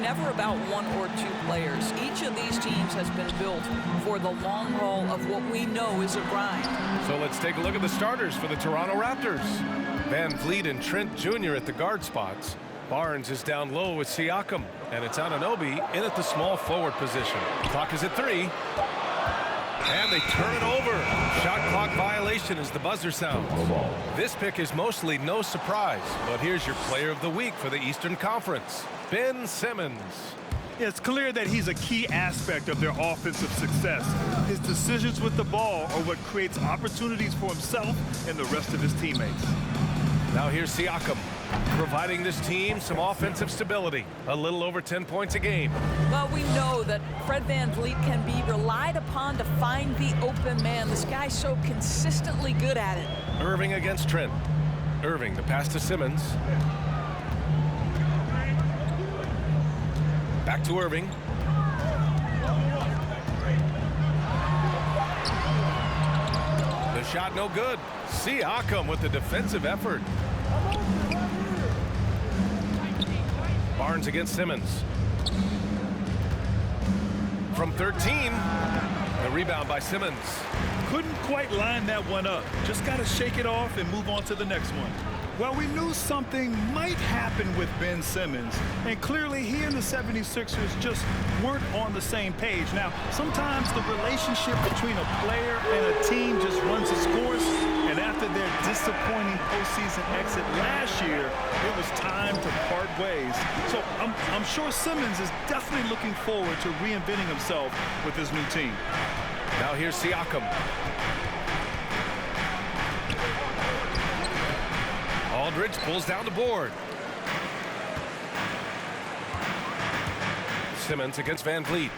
Never about one or two players. Each of these teams has been built for the long haul of what we know is a grind. So let's take a look at the starters for the Toronto Raptors. Van Vliet and Trent Jr. at the guard spots. Barnes is down low with Siakam, and it's Anunoby in at the small forward position. Clock is at 3. And they turn it over. Shot clock violation as the buzzer sounds. This pick is mostly no surprise, but here's your player of the week for the Eastern Conference, Ben Simmons. It's clear that he's a key aspect of their offensive success. His decisions with the ball are what creates opportunities for himself and the rest of his teammates. Now here's Siakam, providing this team some offensive stability. A little over 10 points a game. Well, we know that Fred VanVleet can be relied upon to find the open man. This guy's so consistently good at it. Irving against Trent. Irving, the pass to Simmons. Back to Irving. The shot no good. Siakam with the defensive effort. Barnes against Simmons. From 13, the rebound by Simmons. Couldn't quite line that one up. Just got to shake it off and move on to the next one. Well, we knew something might happen with Ben Simmons, and clearly he and the 76ers just weren't on the same page. Now, sometimes the relationship between a player and a team just runs its course, and after their disappointing postseason exit last year, it was time to part ways. So I'm sure Simmons is definitely looking forward to reinventing himself with his new team. Now here's Siakam. Aldridge pulls down the board. Simmons against Van Vliet.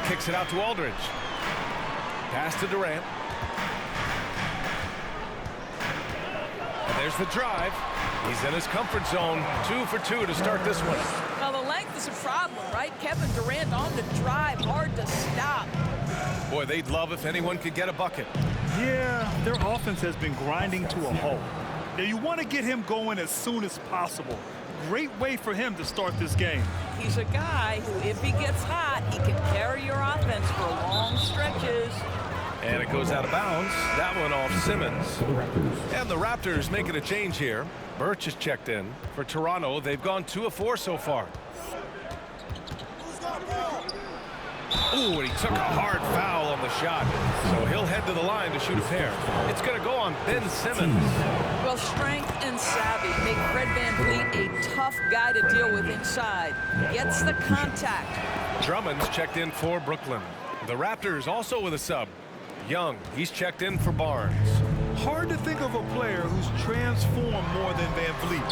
Kicks it out to Aldridge. Pass to Durant. And there's the drive. He's in his comfort zone. 2 for 2 to start this one. Well, the length is a problem, right? Kevin Durant on the drive, hard to stop. Boy, they'd love if anyone could get a bucket. Yeah, their offense has been grinding to a halt. Now, you want to get him going as soon as possible. Great way for him to start this game. He's a guy who, if he gets hot, he can carry your offense for long stretches. And it goes out of bounds. That one off Simmons. And the Raptors making a change here. Birch is checked in. For Toronto, they've gone 2 of 4 so far. Ooh, and he took a hard foul on the shot. So he'll head to the line to shoot a pair. It's going to go on Ben Simmons. Well, strength and savvy make Fred VanVleet a tough guy to deal with inside. Gets the contact. Drummond's checked in for Brooklyn. The Raptors also with a sub. Young, he's checked in for Barnes. Hard to think of a player who's transformed more than Van Vliet.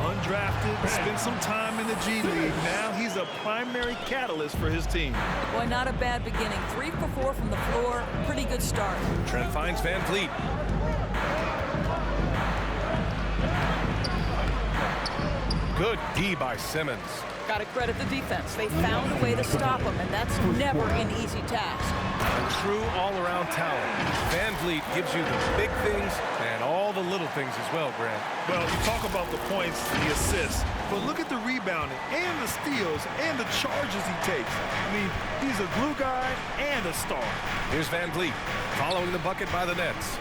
Undrafted, spent some time in the G League. Now he's a primary catalyst for his team. Boy, not a bad beginning. 3 for 4 from the floor. Pretty good start. Trent finds Van Vliet. Good D by Simmons. Got to credit the defense. They found a way to stop him, and that's never an easy task. A true all-around talent. Van Vliet gives you the big things and all the little things as well, Grant. Well, you talk about the points, the assists, but look at the rebounding and the steals and the charges he takes. I mean, he's a glue guy and a star. Here's Van Vliet following the bucket by the Nets.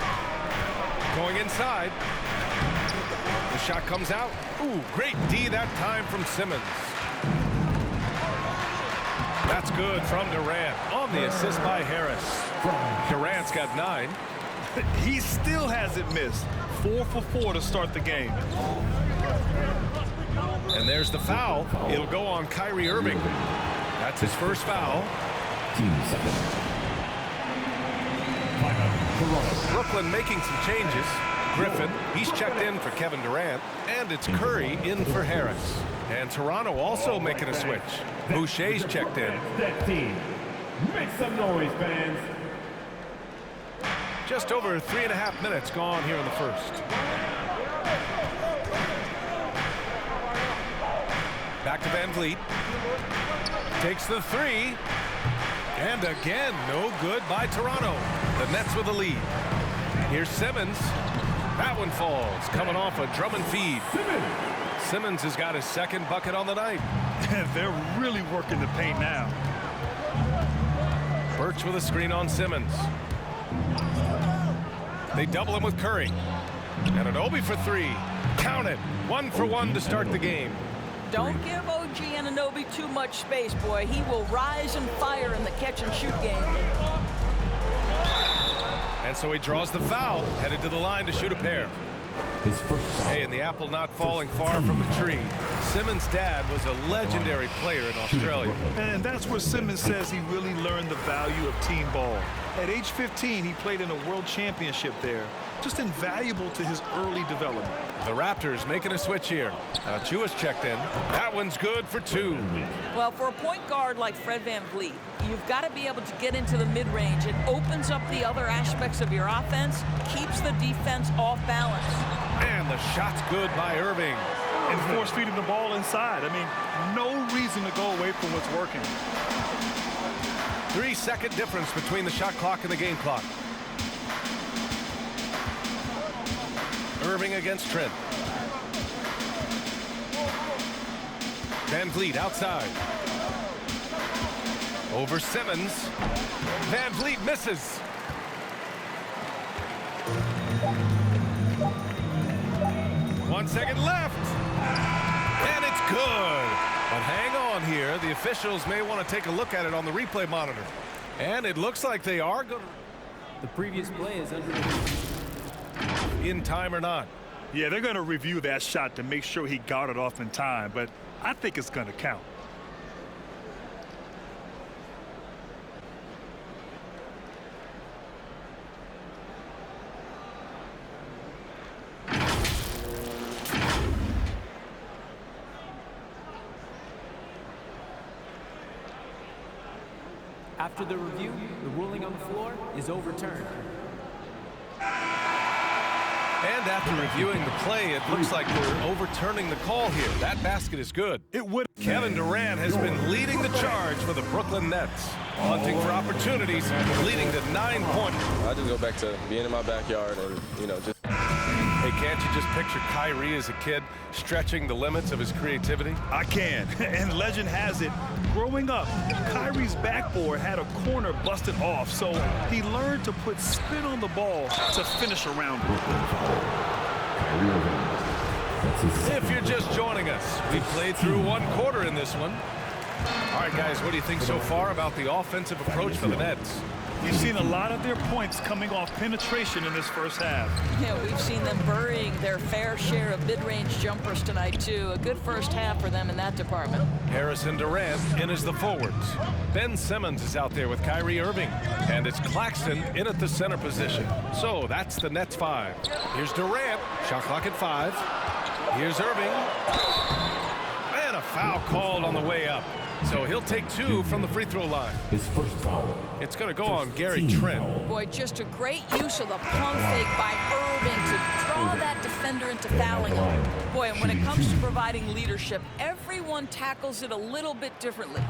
Going inside. The shot comes out. Ooh, great D that time from Simmons. That's good from Durant on the assist by Harris. Durant's got 9. He still hasn't missed. 4 for 4 to start the game. And there's the foul. It'll go on Kyrie Irving. That's his first foul. Brooklyn making some changes. Griffin, he's checked in for Kevin Durant, and it's Curry in for Harris. And Toronto also making a switch. Boucher's checked in. Make some noise, fans. Just over 3.5 minutes gone here in the first. Back to Van Vliet. Takes the 3. And again, no good by Toronto. The Nets with the lead. Here's Simmons. That one falls, coming off a Drummond feed. Simmons has got his second bucket on the night. They're really working the paint now. Birch with a screen on Simmons. They double him with Curry. And Anunoby for three. Count it. 1 for 1 to start the game. Don't give OG Anunoby too much space, boy. He will rise and fire in the catch-and-shoot game. And so he draws the foul, headed to the line to shoot a pair. Hey, and the apple not falling far from the tree. Simmons' dad was a legendary player in Australia. And that's where Simmons says he really learned the value of team ball. At age 15, he played in a world championship there. Just invaluable to his early development. The Raptors making a switch here. Jewish checked in. That one's good for 2. Well, for a point guard like Fred VanVleet, you've got to be able to get into the mid-range. It opens up the other aspects of your offense, keeps the defense off balance. And the shot's good by Irving. And force feeding the ball inside. I mean, no reason to go away from what's working. 3-second difference between the shot clock and the game clock. Irving against Trent. VanVleet outside. Over Simmons. VanVleet misses. One second left. And it's good. But hang on here. The officials may want to take a look at it on the replay monitor. And it looks like they are going to. The previous play is under In time or not. Yeah, they're going to review that shot to make sure he got it off in time, but I think it's going to count. After the review, the ruling on the floor is overturned. And after reviewing the play, it looks like they're overturning the call here. That basket is good. It would. Kevin Durant has been leading the charge for the Brooklyn Nets. Hunting for opportunities, leading to 9 points. I just go back to being in my backyard and, just... Hey, can't you just picture Kyrie as a kid stretching the limits of his creativity? I can. And legend has it, growing up, Kyrie's backboard had a corner busted off, so he learned to put spin on the ball to finish around it. If you're just joining us, we played through 1 quarter in this one. All right, guys, what do you think so far about the offensive approach for the Nets? You've seen a lot of their points coming off penetration in this first half. Yeah, we've seen them burying their fair share of mid-range jumpers tonight, too. A good first half for them in that department. Harrison Durant in as the forwards. Ben Simmons is out there with Kyrie Irving. And it's Claxton in at the center position. So that's the Nets 5. Here's Durant. Shot clock at 5. Here's Irving. And a foul called on the way up. So he'll take 2 from the free throw line. His first foul. It's going to go on Gary Trent. Boy, just a great use of the pump fake by Irving to draw that defender into fouling him. Boy, and when it comes to providing leadership, everyone tackles it a little bit differently.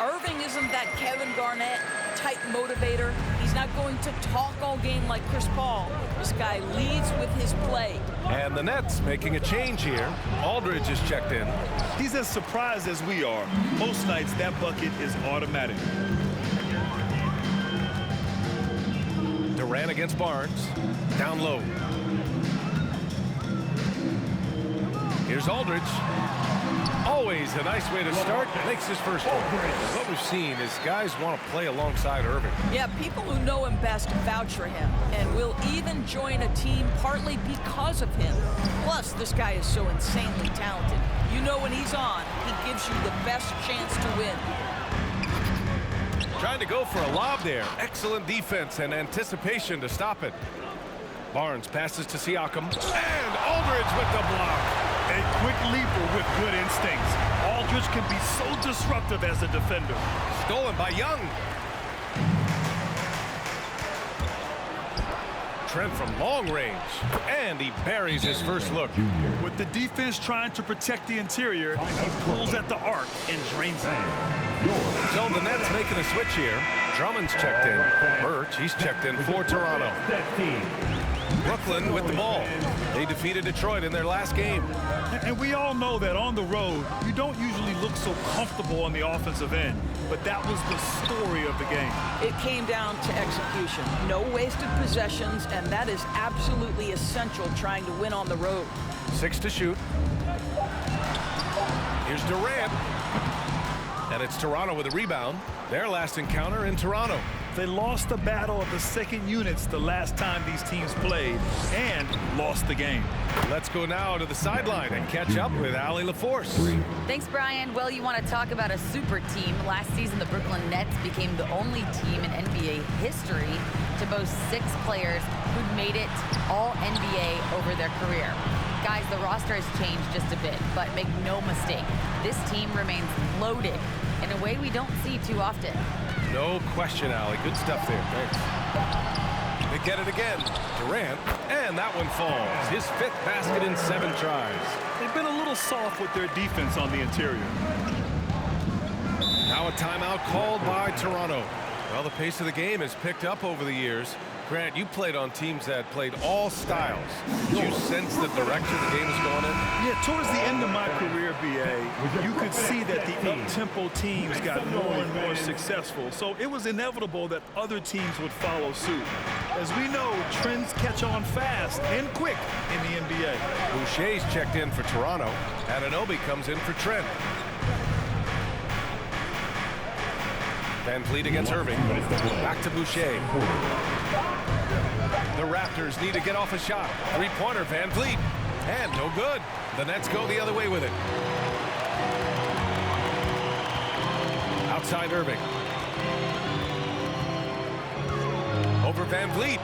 Irving isn't that Kevin Garnett type motivator. He's not going to talk all game like Chris Paul. This guy leads with his play. And the Nets making a change here. Aldridge is checked in. He's as surprised as we are. Most nights, that bucket is automatic. Durant against Barnes. Down low. Here's Aldridge. Always a nice way to start. Makes his first point. What we've seen is guys want to play alongside Irving. Yeah, people who know him best vouch for him and will even join a team partly because of him. Plus, this guy is so insanely talented. You know when he's on, he gives you the best chance to win. Trying to go for a lob there. Excellent defense and anticipation to stop it. Barnes passes to Siakam. And Aldridge with the block. A quick leaper with good instincts. Aldridge can be so disruptive as a defender. Stolen by Young. Trent from long range, and he buries his first look. With the defense trying to protect the interior, he pulls at the arc and drains it. So the Nets making a switch here. Drummond's checked in. Birch, he's checked in for Toronto. Brooklyn with the ball. They defeated Detroit in their last game. And we all know that on the road, you don't usually look so comfortable on the offensive end. But that was the story of the game. It came down to execution. No wasted possessions, and that is absolutely essential trying to win on the road. 6 to shoot. Here's Durant. And it's Toronto with a rebound. Their last encounter in Toronto. They lost the battle of the second units the last time these teams played and lost the game. Let's go now to the sideline and catch up with Allie LaForce. Thanks, Brian. Well, you want to talk about a super team. Last season, the Brooklyn Nets became the only team in NBA history to boast 6 players who'd made it all NBA over their career. Guys, the roster has changed just a bit, but make no mistake, this team remains loaded in a way we don't see too often. No question, Allie. Good stuff there. Thanks. They get it again. Durant, and that one falls. His 5th basket in 7 tries. They've been a little soft with their defense on the interior. Now a timeout called by Toronto. Well, the pace of the game has picked up over the years. Grant, you played on teams that played all styles. Did you sense the direction the game is going in? Yeah, towards the end of my career, BA, you could see that the up-tempo teams got more and more successful. So it was inevitable that other teams would follow suit. As we know, trends catch on fast and quick in the NBA. Boucher's checked in for Toronto. Anunoby comes in for Trent. Van Vliet against Irving. Back to Boucher. The Raptors need to get off a shot. 3-pointer, Van Vliet. And no good. The Nets go the other way with it. Outside Irving. Over Van Vliet.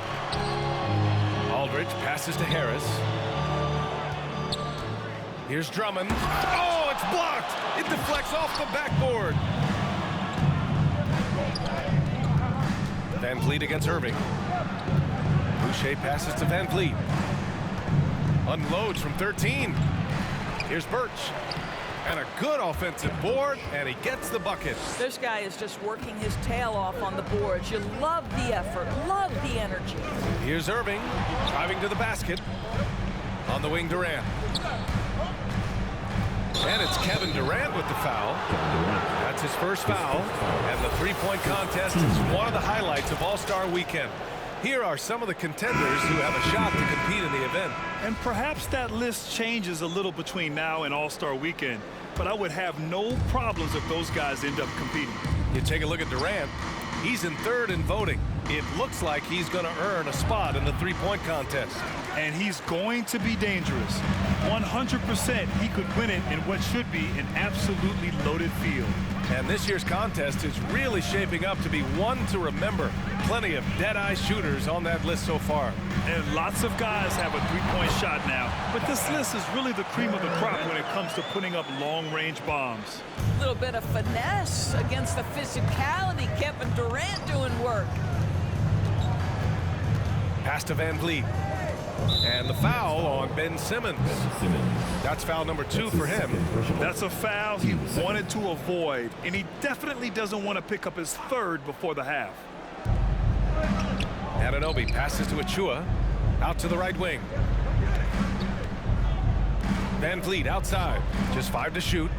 Aldridge passes to Harris. Here's Drummond. Oh, it's blocked. It deflects off the backboard. Van Vliet against Irving. Boucher passes to Van Vliet. Unloads from 13. Here's Birch. And a good offensive board, and he gets the bucket. This guy is just working his tail off on the boards. You love the effort, love the energy. Here's Irving, driving to the basket. On the wing, Durant. And it's Kevin Durant with the foul. That's his first foul. And the 3-point contest is one of the highlights of All-Star Weekend. Here are some of the contenders who have a shot to compete in the event. And perhaps that list changes a little between now and All-Star Weekend, but I would have no problems if those guys end up competing. You take a look at Durant. He's in 3rd in voting. It looks like he's going to earn a spot in the 3-point contest. And he's going to be dangerous. 100% he could win it in what should be an absolutely loaded field. And this year's contest is really shaping up to be one to remember. Plenty of dead-eye shooters on that list so far. And lots of guys have a 3-point shot now. But this list is really the cream of the crop when it comes to putting up long-range bombs. A little bit of finesse against the physicality. Kevin Durant doing work. Pass to Van Vliet. And the foul on Ben Simmons. That's foul number 2 for him. That's a foul he wanted to avoid, and he definitely doesn't want to pick up his 3rd before the half. Anunoby passes to Achua. Out to the right wing. Van Vliet outside. Just 5 to shoot.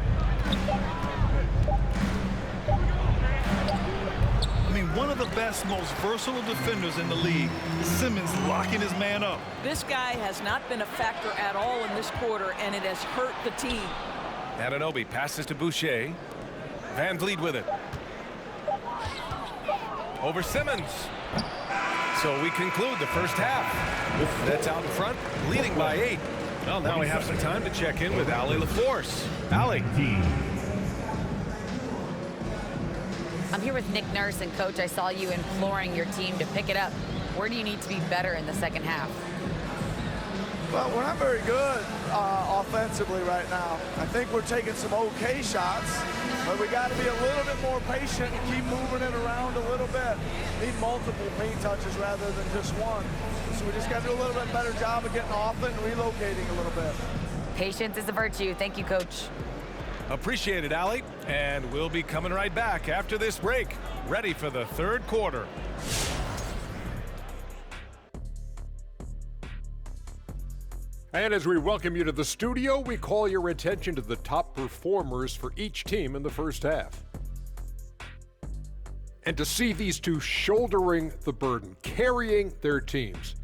I mean, one of the best, most versatile defenders in the league. Simmons locking his man up. This guy has not been a factor at all in this quarter, and it has hurt the team. Anunoby passes to Boucher. Van Vliet with it. Over Simmons. So we conclude the first half. That's out in front, leading by 8. Well, now we have some time to check in with Allie LaForce. Allie. I'm here with Nick Nurse, and Coach, I saw you imploring your team to pick it up. Where do you need to be better in the second half? Well, we're not very good offensively right now. I think we're taking some okay shots, but we got to be a little bit more patient and keep moving it around a little bit. Need multiple paint touches rather than just one. So we just got to do a little bit better job of getting off it and relocating a little bit. Patience is a virtue. Thank you, Coach. Appreciate it, Allie. And we'll be coming right back after this break, ready for the third quarter. And as we welcome you to the studio, we call your attention to the top performers for each team in the first half. And to see these two shouldering the burden, carrying their teams,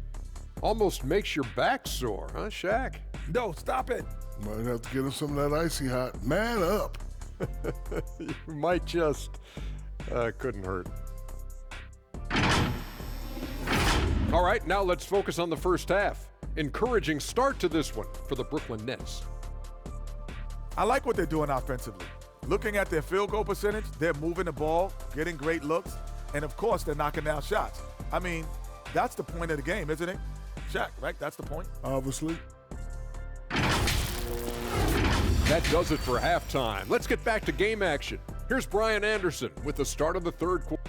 almost makes your back sore, huh, Shaq? No, stop it. Might have to get him some of that icy hot. Man up. You might just, couldn't hurt. All right, now let's focus on the first half. Encouraging start to this one for the Brooklyn Nets. I like what they're doing offensively. Looking at their field goal percentage, they're moving the ball, getting great looks, and of course, they're knocking down shots. I mean, that's the point of the game, isn't it? Shaq, right? That's the point. Obviously. That does it for halftime. Let's get back to game action. Here's Brian Anderson with the start of the third quarter.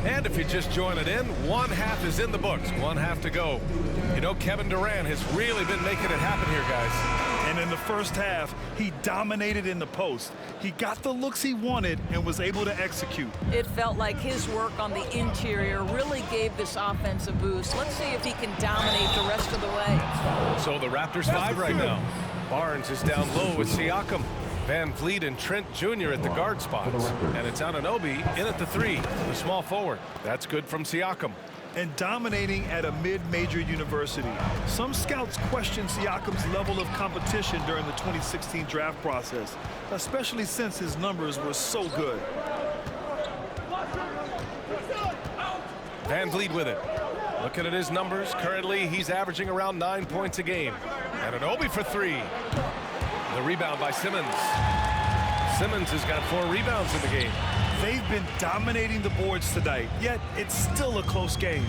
And if you just join it in, one half is in the books, one half to go. You know, Kevin Durant has really been making it happen here, guys. And in the first half, he dominated in the post. He got the looks he wanted and was able to execute. It felt like his work on the interior really gave this offense a boost. Let's see if he can dominate the rest of the way. So the Raptors 5 right now. Barnes is down low with Siakam. Van Vliet and Trent Jr. at the guard spots. And it's Anunoby in at the 3, the small forward. That's good from Siakam. And dominating at a mid-major university. Some scouts question Siakam's level of competition during the 2016 draft process, especially since his numbers were so good. Van Vliet with it. Looking at his numbers, currently he's averaging around 9 points a game. Anunoby for 3. The rebound by Simmons. Simmons has got 4 rebounds in the game. They've been dominating the boards tonight, yet it's still a close game.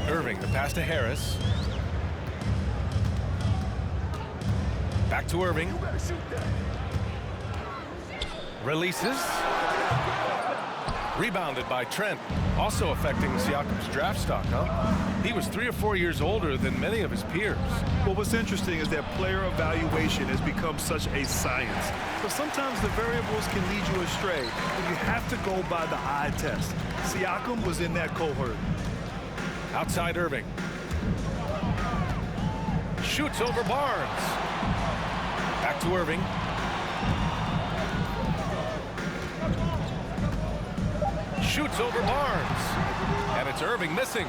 Irving, the pass to Harris. Back to Irving. Releases. Rebounded by Trent. Also affecting Siakam's draft stock, huh? He was 3 or 4 years older than many of his peers. Well, what's interesting is that player evaluation has become such a science. But sometimes the variables can lead you astray, and you have to go by the eye test. Siakam was in that cohort. Outside Irving. Shoots over Barnes. Back to Irving. Shoots over Barnes. And it's Irving missing.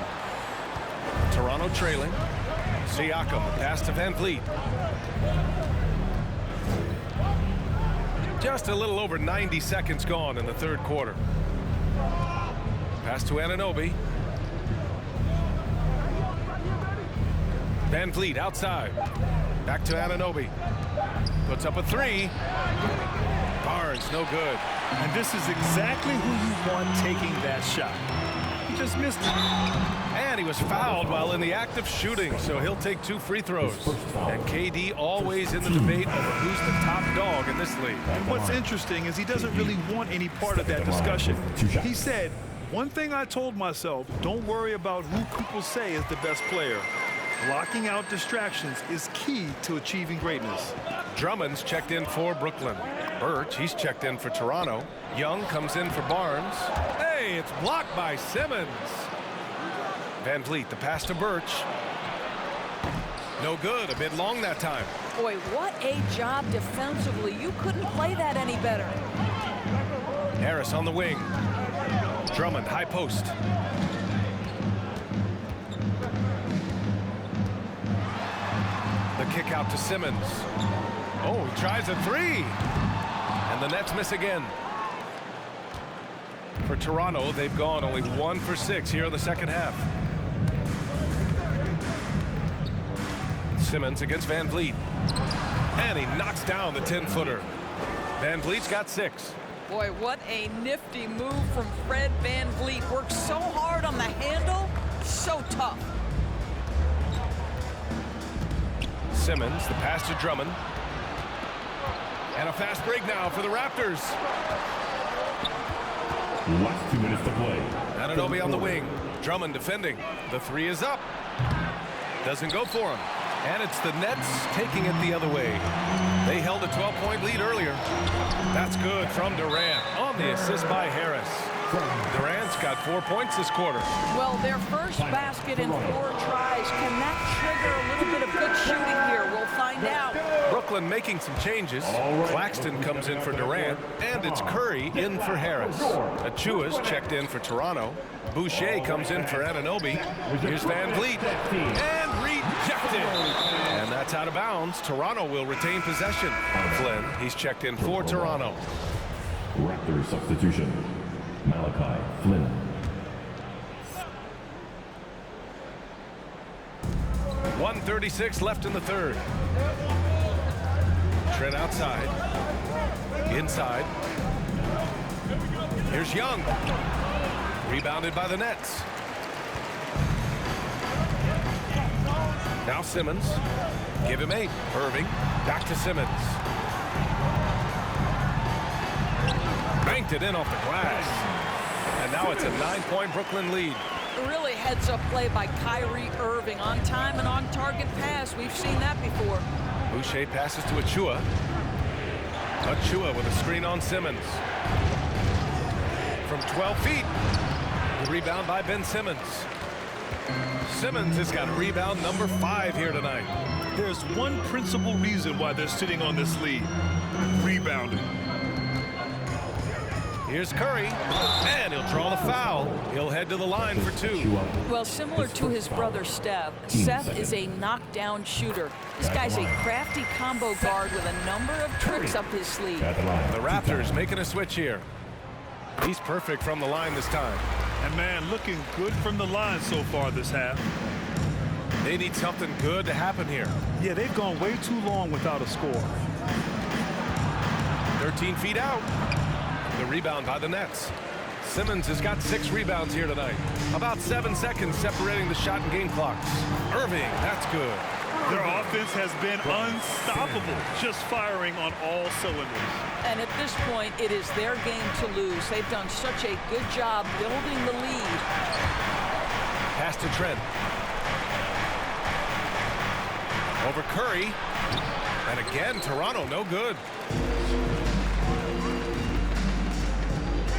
Toronto trailing. Siakam, pass to Van Vliet. Just a little over 90 seconds gone in the third quarter. Pass to Anunoby. Van Vliet outside. Back to Anunoby. Puts up a 3. Barnes, no good. And this is exactly who you want taking that shot. He just missed it. And he was fouled while in the act of shooting, so he'll take 2 free throws. And KD always in the debate over who's the top dog in this league. And what's interesting is he doesn't really want any part of that discussion. He said, one thing I told myself, don't worry about who people say is the best player. Blocking out distractions is key to achieving greatness. Drummond's checked in for Brooklyn. Birch, he's checked in for Toronto. Young comes in for Barnes. Hey, it's blocked by Simmons. Van Vliet, the pass to Birch. No good, a bit long that time. Boy, what a job defensively. You couldn't play that any better. Harris on the wing. Drummond, high post. The kick out to Simmons. Oh, he tries a 3. And the Nets miss again. For Toronto, they've gone only 1 for 6 here in the second half. Simmons against Van Vliet. And he knocks down the 10-footer. Van Vliet's got 6. Boy, what a nifty move from Fred VanVleet. Works so hard on the handle, so tough. Simmons, the pass to Drummond. And a fast break now for the Raptors. Last 2 minutes to play. Anunoby on the wing. Drummond defending. The three is up. Doesn't go for him. And it's the Nets taking it the other way. They held a 12-point lead earlier. That's good from Durant on the assist by Harris. Durant's got 4 points this quarter. Well, their first basket in 4 tries. Can that trigger a little bit of good shooting here? We'll find out. Brooklyn making some changes. Claxton comes in for Durant, and it's Curry in for Harris. Achua's checked in for Toronto. Boucher comes in for Anunoby. Here's VanVleet, and rejected. And that's out of bounds. Toronto will retain possession. Flynn, he's checked in for Toronto. Raptors substitution. Malachi Flynn. .136 left in the third. Trent outside. Inside. Here's Young. Rebounded by the Nets. Now Simmons. Give him 8. Irving. Back to Simmons. Banked it in off the glass. And now it's a 9-point Brooklyn lead. Really heads-up play by Kyrie Irving. On time and on target pass. We've seen that before. Boucher passes to Achua. Achua with a screen on Simmons. From 12 feet. The rebound by Ben Simmons. Simmons has got rebound number 5 here tonight. There's one principal reason why they're sitting on this lead. Rebounding. Here's Curry, and he'll draw the foul. He'll head to the line for 2. Well, similar to his brother Steph, Seth is a knockdown shooter. This guy's a crafty combo guard with a number of tricks up his sleeve. The Raptors making a switch here. He's perfect from the line this time. And man, looking good from the line so far this half. They need something good to happen here. Yeah, they've gone way too long without a score. 13 feet out. The rebound by the Nets. Simmons has got 6 rebounds here tonight. About 7 seconds separating the shot and game clocks. Irving, that's good. Their offense has been unstoppable, just firing on all cylinders. And at this point, it is their game to lose. They've done such a good job building the lead. Pass to Trent. Over Curry. And again, Toronto no good.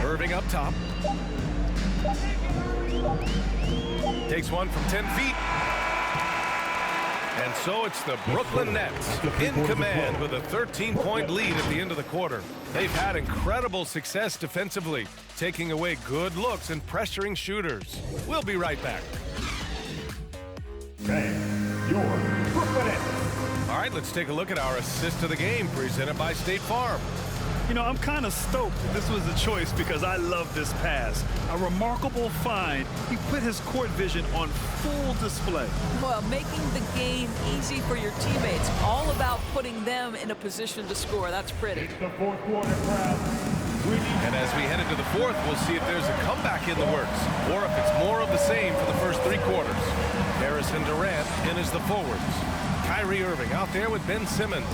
Irving up top. Takes one from 10 feet. And so it's the Brooklyn Nets in command with a 13-point lead at the end of the quarter. They've had incredible success defensively, taking away good looks and pressuring shooters. We'll be right back. And your Brooklyn Nets. All right, let's take a look at our assist of the game presented by State Farm. You know, I'm kind of stoked that this was a choice because I love this pass. A remarkable find. He put his court vision on full display. Well, making the game easy for your teammates. All about putting them in a position to score. That's pretty. It's the fourth quarter crowd. And as we head into the fourth, we'll see if there's a comeback in the works or if it's more of the same for the first 3 quarters. Harris and Durant in as the forwards. Kyrie Irving out there with Ben Simmons.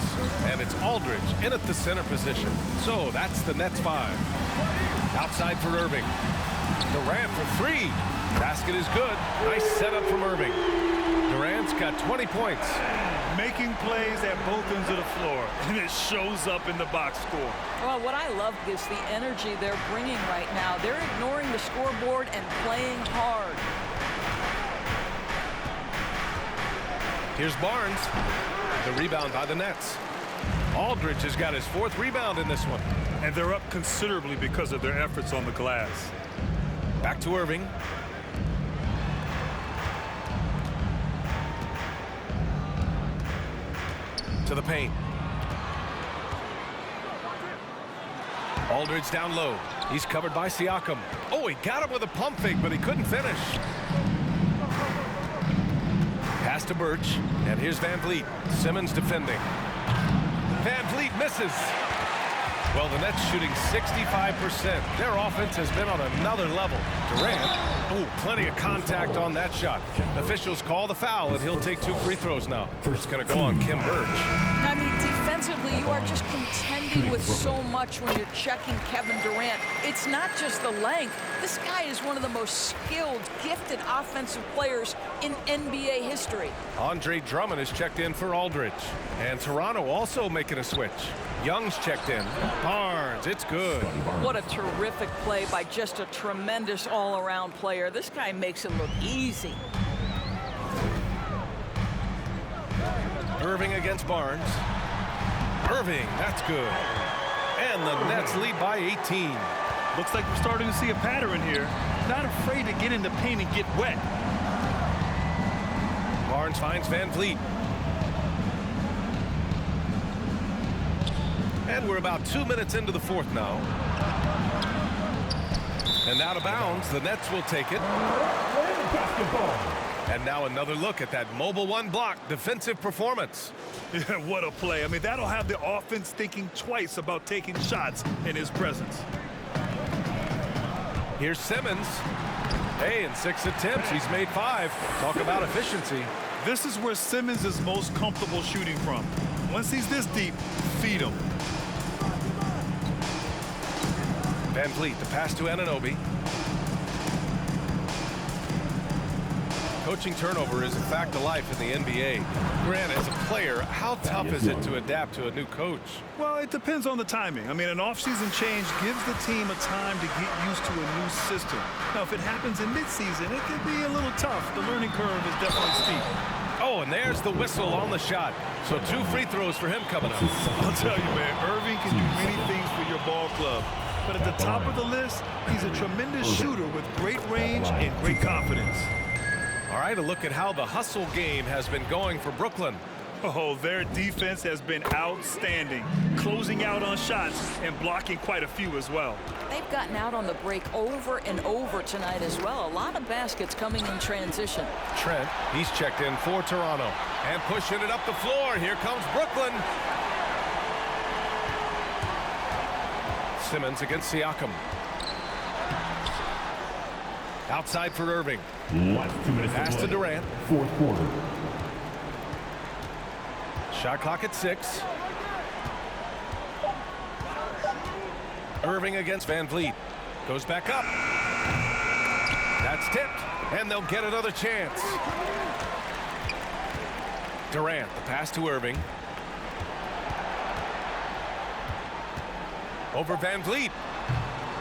And it's Aldridge in at the center position. So that's the Nets 5. Outside for Irving. Durant for 3. Basket is good. Nice setup from Irving. Durant's got 20 points. Making plays at both ends of the floor. And it shows up in the box score. Well, what I love is the energy they're bringing right now. They're ignoring the scoreboard and playing hard. Here's Barnes. The rebound by the Nets. Aldridge has got his 4th rebound in this one. And they're up considerably because of their efforts on the glass. Back to Irving. To the paint. Aldridge down low. He's covered by Siakam. Oh, he got him with a pump fake, but he couldn't finish. Pass to Birch, and here's VanVleet. Simmons defending. VanVleet misses. Well, the Nets shooting 65%. Their offense has been on another level. Durant, plenty of contact on that shot. Officials call the foul, and he'll take 2 free throws now. It's going to go on Khem Birch. I mean, defensively, you are just contending with so much when you're checking Kevin Durant. It's not just the length. This guy is one of the most skilled, gifted offensive players in NBA history. Andre Drummond is checked in for Aldridge. And Toronto also making a switch. Young's checked in. Barnes, it's good. What a terrific play by just a tremendous all-around player. This guy makes it look easy. Irving against Barnes. Irving, that's good. And the Nets lead by 18. Looks like we're starting to see a pattern here. Not afraid to get in the paint and get wet. Barnes finds Van Vliet. And we're about 2 minutes into the fourth now. And out of bounds, the Nets will take it. And now another look at that mobile 1 block defensive performance. Yeah, what a play. I mean, that'll have the offense thinking twice about taking shots in his presence. Here's Simmons. Hey, in 6 attempts, he's made 5. Talk about efficiency. This is where Simmons is most comfortable shooting from. Once he's this deep, feed him. Van Vliet, the pass to Anunoby. Coaching turnover is a fact of life in the NBA. Grant, as a player, how tough is it to adapt to a new coach? Well, it depends on the timing. I mean, an offseason change gives the team a time to get used to a new system. Now, if it happens in midseason, it can be a little tough. The learning curve is definitely steep. Oh, and there's the whistle on the shot. So 2 free throws for him coming up. I'll tell you, man, Irving can do many things for your ball club. But at the top of the list, he's a tremendous shooter with great range and great confidence. All right, a look at how the hustle game has been going for Brooklyn. Oh, their defense has been outstanding, closing out on shots and blocking quite a few as well. They've gotten out on the break over and over tonight as well. A lot of baskets coming in transition. Trent, he's checked in for Toronto. And pushing it up the floor. Here comes Brooklyn. Simmons against Siakam. Outside for Irving. Last 2 minutes Pass to Durant. Fourth quarter. Shot clock at 6. Irving against Van Vliet. Goes back up. That's tipped. And they'll get another chance. Durant, the pass to Irving. Over Van Vliet.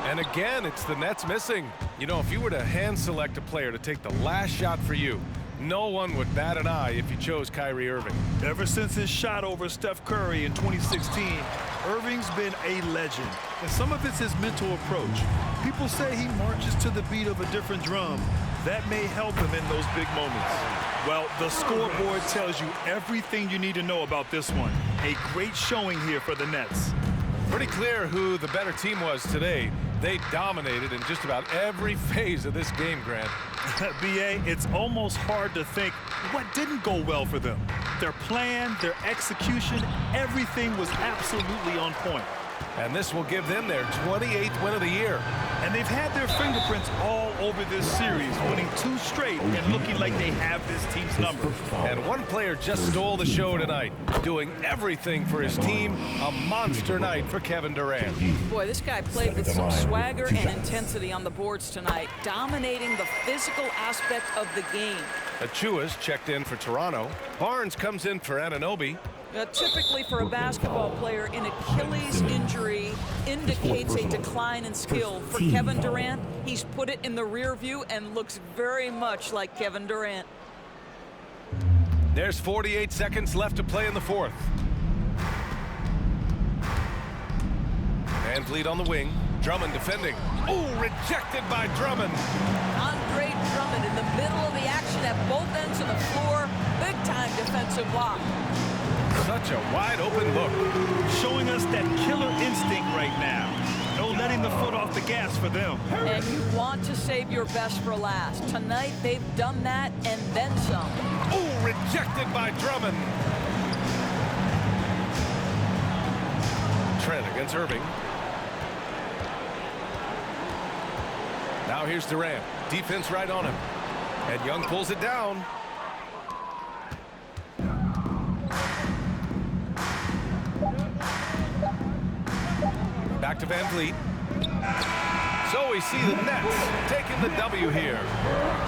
And again, it's the Nets missing. You know, if you were to hand select a player to take the last shot for you, no one would bat an eye if you chose Kyrie Irving. Ever since his shot over Steph Curry in 2016, Irving's been a legend. And some of it's his mental approach. People say he marches to the beat of a different drum. That may help him in those big moments. Well, the scoreboard tells you everything you need to know about this one. A great showing here for the Nets. Pretty clear who the better team was today. They dominated in just about every phase of this game, Grant. B.A., it's almost hard to think what didn't go well for them. Their plan, their execution, everything was absolutely on point. And this will give them their 28th win of the year. And they've had their fingerprints all over this series, winning 2 straight and looking like they have this team's number. And one player just stole the show tonight, doing everything for his team. A monster night for Kevin Durant. Boy, this guy played with some swagger and intensity on the boards tonight, dominating the physical aspect of the game. Achua's checked in for Toronto. Barnes comes in for Anunoby. Typically for a basketball player, an Achilles injury indicates a decline in skill. For Kevin Durant, he's put it in the rear view and looks very much like Kevin Durant. There's 48 seconds left to play in the fourth. Van Vliet on the wing. Drummond defending. Oh, rejected by Drummond. Andre Drummond in the middle of the action at both ends of the floor. Big time defensive block. Such a wide open look. Showing us that killer instinct right now. No letting the foot off the gas for them. And you want to save your best for last. Tonight they've done that and then some. Oh, rejected by Drummond. Trent against Irving. Now here's Durant. Defense right on him. And Young pulls it down. Back to Van Vliet. So we see the Nets taking the W here.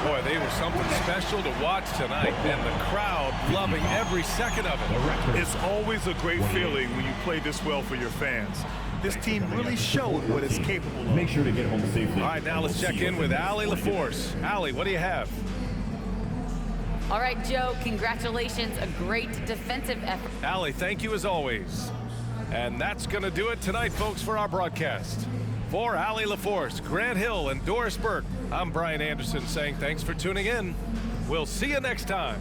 Boy, they were something special to watch tonight, and the crowd loving every second of it. It's always a great feeling when you play this well for your fans. This team really showed what it's capable of. Make sure to get home safely. All right, now let's check in with Allie LaForce. Allie, what do you have? All right, Joe, congratulations. A great defensive effort. Allie, thank you as always. And that's going to do it tonight, folks, for our broadcast. For Allie LaForce, Grant Hill, and Doris Burke, I'm Brian Anderson saying thanks for tuning in. We'll see you next time.